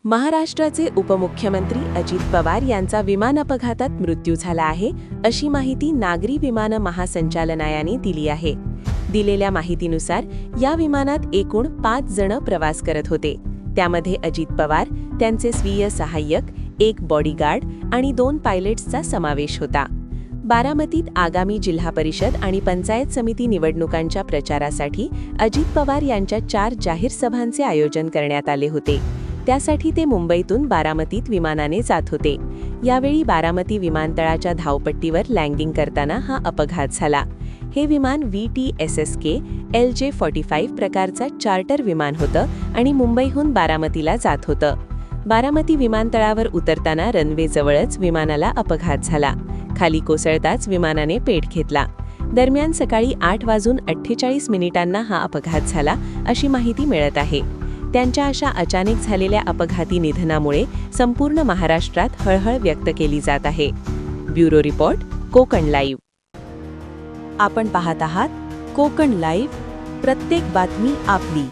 महाराष्ट्राचे उपमुख्यमंत्री अजित पवार यांचा विमान अपघातात मृत्यू झाला आहे, अशी माहिती नागरी विमान महासंचालनालयाने दिली आहे. दिलेल्या माहितीनुसार या विमानात एकूण 5 जण प्रवास करत होते. त्यामध्ये अजित पवार, त्यांचे स्वीय सहाय्यक, एक बॉडीगार्ड आणि 2 पायलट्सचा समावेश होता. बारामतीत आगामी जिल्हा परिषद आणि पंचायत समिती निवडणुकांच्या प्रचारासाठी अजित पवार यांच्या 4 जाहीर सभांचे आयोजन करण्यात आले होते. त्यासाठी ते मुंबईतून बारामतीत विमानाने जात होते. यावेळी बारामती विमानतळाच्या धावपट्टीवर लँडिंग करताना हा अपघात झाला. हे विमान VTSSK LJ-45 प्रकारचा चार्टर विमान होतं आणि मुंबईहून बारामतीला जात होतं. बारामती विमानतळावर उतरताना रनवेजवळच विमानाला अपघात झाला. खाली कोसळताच विमानाने पेट घेतला. दरम्यान सकाळी 8:48 हा अपघात झाला, अशी माहिती मिळत आहे. त्यांच्या अशा अचानक झालेल्या अपघाती निधनामुळे संपूर्ण महाराष्ट्रात हळहळ व्यक्त केली जात आहे. Bureau report, Konkan live. आपण पाहत आहात कोकण लाईव्ह, प्रत्येक बातमी आपली.